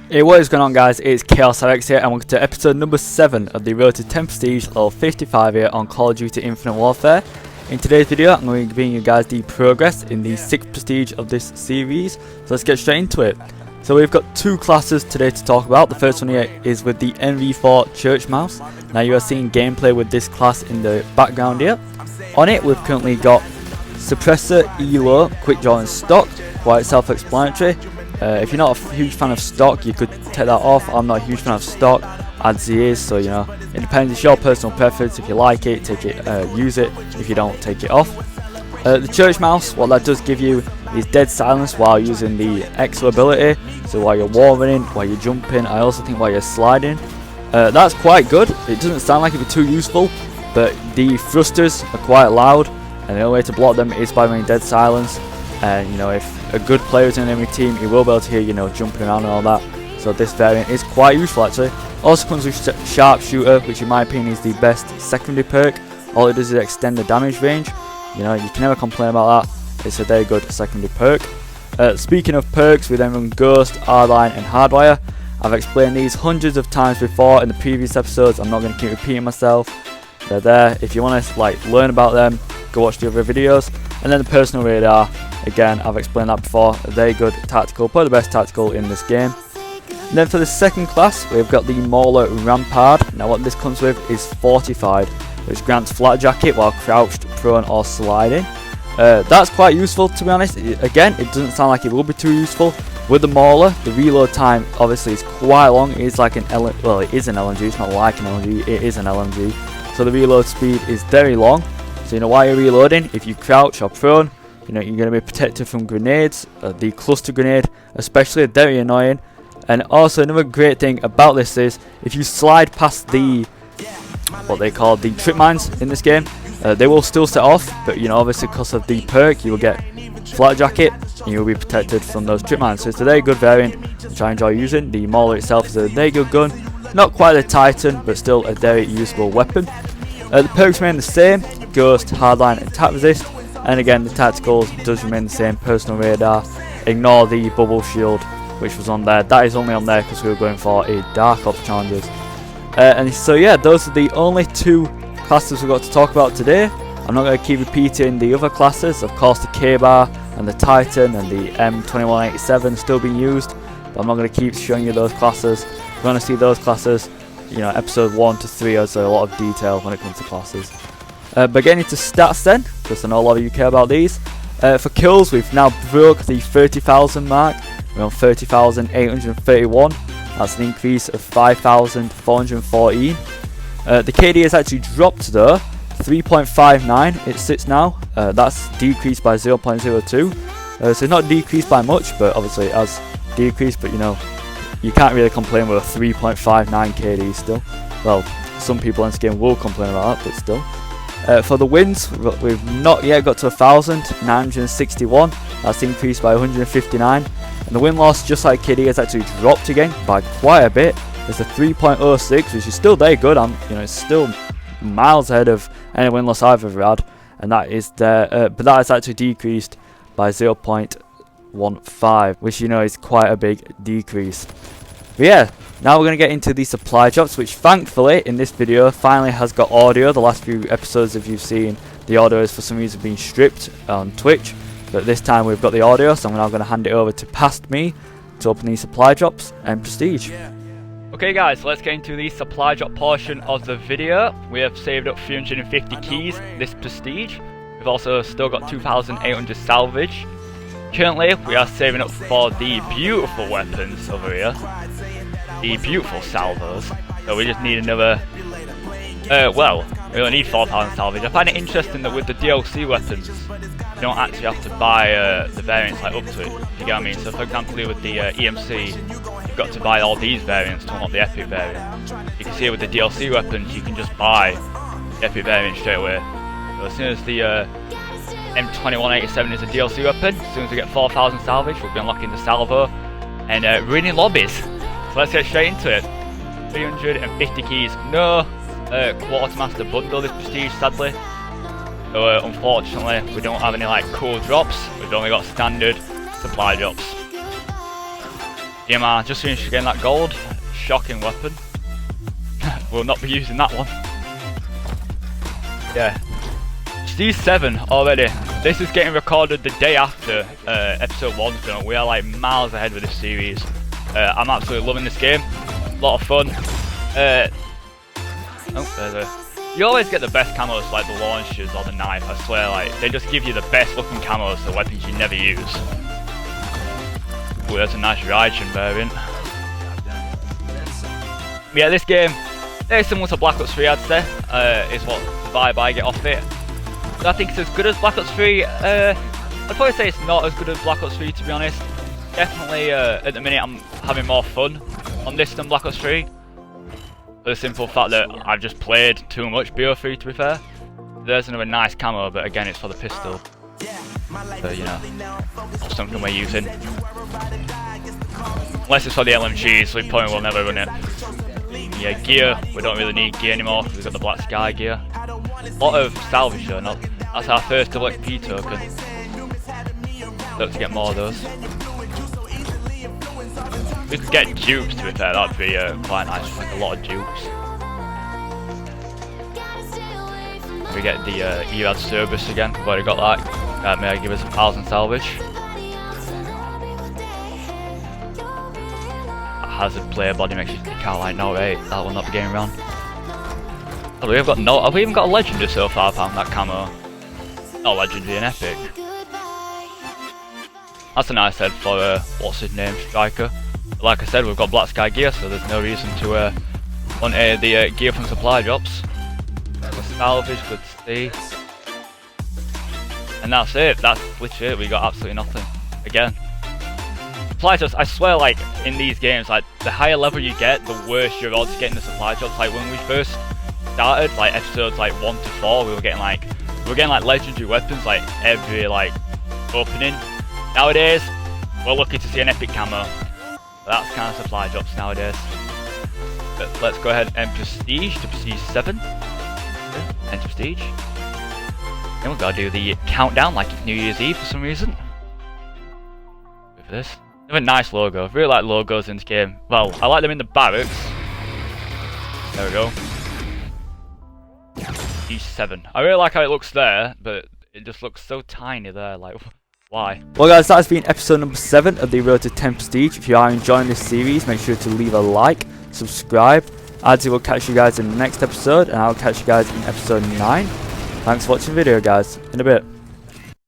Hey, what is going on, guys? It's ChaosRx here, and welcome to episode number 7 of the Road to 10 Prestige level 55 here on Call of Duty Infinite Warfare. In today's video, I'm going to be bringing you guys the progress in the 6th Prestige of this series, so let's get straight into it. So we've got two classes today to talk about. The first one here is with the NV4 Church Mouse. Now you are seeing gameplay with this class in the background here. On it, we've currently got Suppressor, ELO, Quick Draw and Stock, quite self-explanatory. If you're not a huge fan of stock, you could take that off. I'm not a huge fan of stock, as he is, so you know, it depends. It's your personal preference. If you like it, take it, use it. If you don't, take it off. The Church Mouse, what that does give you is dead silence while using the extra ability. So while you're warring, while you're jumping, I also think while you're sliding. That's quite good. It doesn't sound like it'd be too useful, but the thrusters are quite loud, and the only way to block them is by running dead silence. And you know, if a good player is in an enemy team, he will be able to hear, you know, jumping around and all that. So this variant is quite useful actually. Also comes with Sharpshooter, which in my opinion is the best secondary perk. All it does is extend the damage range. You know, you can never complain about that. It's a very good secondary perk. Speaking of perks, we then run Ghost, R-Line and Hardwire. I've explained these hundreds of times before in the previous episodes. I'm not going to keep repeating myself. They're there. If you want to learn about them, go watch the other videos. And then the Personal Radar. Again, I've explained that before. A very good tactical, probably the best tactical in this game. And then for the second class, we've got the Mauler Rampart. Now what this comes with is Fortified, which grants flat jacket while crouched, prone or sliding. That's quite useful, to be honest. Again, it doesn't sound like it will be too useful. With the Mauler, the reload time obviously is quite long. It is like an well, it is an LMG. It's not like an LMG. It is an LMG. So the reload speed is very long. So you know, while you're reloading, if you crouch or prone, you know, you're going to be protected from grenades. The cluster grenade especially, very annoying. And also another great thing about this is if you slide past the what they call the trip mines in this game, they will still set off, but you know, obviously because of the perk you will get flat jacket and you will be protected from those trip mines. So it's a very good variant which I enjoy using. The Mauler itself is a very good gun, not quite a Titan, but still a very useful weapon. The perks remain the same: Ghost, Hardline and Tap Resist. And again, the tacticals does remain the same. Personal Radar, ignore the bubble shield which was on there. That is only on there because we were going for a Dark Ops challenges. And so yeah, those are the only two classes we've got to talk about today. I'm not going to keep repeating the other classes. Of course, the K-Bar and the Titan and the M2187 still being used, but I'm not going to keep showing you those classes. If you want to see those classes, you know, episode 1 to 3 has a lot of detail when it comes to classes. But getting into stats then, because I know a lot of you care about these. For kills, we've now broke the 30,000 mark. We're on 30,831. That's an increase of 5,414. The KD has actually dropped though, 3.59 it sits now. That's decreased by 0.02. So not decreased by much, but obviously it has decreased. But you know, you can't really complain with a 3.59 KD still. Well, some people in this game will complain about that, but still. For the wins, we've not yet got to 1,961. That's increased by 159. And the win-loss, just like KD, has actually dropped again by quite a bit. It's a 3.06, which is still very good. You know, it's still miles ahead of any win-loss I've ever had. And that is there, but that has actually decreased by 0.15, which you know is quite a big decrease. But yeah, now we're going to get into the supply drops, which thankfully in this video finally has got audio. The last few episodes, if you've seen, the audio is for some reason being stripped on Twitch, but this time we've got the audio, so I'm now going to hand it over to Past Me to open these supply drops and Prestige. Okay guys, let's get into the supply drop portion of the video. We have saved up 350 keys this Prestige. We've also still got 2,800 salvage. Currently, we are saving up for the beautiful weapons over here. The beautiful salvos. So we just need another... well, we only need 4,000 salvage. I find it interesting that with the DLC weapons, you don't actually have to buy the variants like up to it, if you get what I mean. So for example, with the EMC, you've got to buy all these variants to unlock the epic variant. You can see with the DLC weapons, you can just buy the epic variant straight away. So as soon as the M2187 is a DLC weapon, as soon as we get 4,000 salvage, we'll be unlocking the salvo and winning lobbies. So let's get straight into it. 350 keys. No Quartermaster bundle this Prestige, sadly. So unfortunately, we don't have any like cool drops. We've only got standard supply drops. Yeah man, just finished getting that gold. Shocking weapon. We'll not be using that one. Yeah. Prestige 7 already. This is getting recorded the day after episode 1 film. We are like miles ahead with this series. I'm absolutely loving this game. A lot of fun. You always get the best camos like the launchers or the knife, I swear, like they just give you the best looking camos for weapons you never use. Ooh, that's a nice Raijin variant. Yeah, this game, very similar to Black Ops 3 I'd say, is what the vibe I get off it. I think it's as good as Black Ops 3, I'd probably say it's not as good as Black Ops 3 to be honest. Definitely, at the minute I'm having more fun on this than Black Ops 3. For the simple fact that I've just played too much BO3 to be fair. There's another nice camo, but again it's for the pistol. So you know, not something we're using. Unless it's for the LMGs, we probably will never run it. Yeah, gear, we don't really need gear anymore because we've got the Black Sky gear. A lot of salvage though, not. That's our first double XP token. Look to get more of those. We could get dupes to be fair, that'd be quite nice, like a lot of dupes. We get the ERAD Cerberus again, we've already got that. May I give us 1,000 salvage. Hazard player body makes you think out like no wait, that will not be getting around. Oh, we've got no, have we even got a legendary so far apart from that camo? Not legendary, an epic. That's a nice head for what's his name, striker. But like I said, we've got Black Sky gear, so there's no reason to want the gear from supply drops. The salvage, good to see. And that's it, that's literally it, we got absolutely nothing. Again. Supply drops, I swear like in these games, like the higher level you get, the worse your odds getting the supply drops. Like when we first started, like episodes like 1 to 4, we were getting like legendary weapons like every like opening. Nowadays, we're lucky to see an epic camo. That's kind of supply drops nowadays. But let's go ahead and prestige to prestige 7. And prestige. Then we've got to do the countdown like it's New Year's Eve for some reason. Wait for this. They have a nice logo. I really like logos in this game. Well, I like them in the barracks. There we go. E7. I really like how it looks there, but it just looks so tiny there. Like, why? Well, guys, that has been episode number 7 of the Road to 10 Prestige. If you are enjoying this series, make sure to leave a like, subscribe. Adzi will catch you guys in the next episode, and I'll catch you guys in episode 9. Thanks for watching the video, guys. In a bit.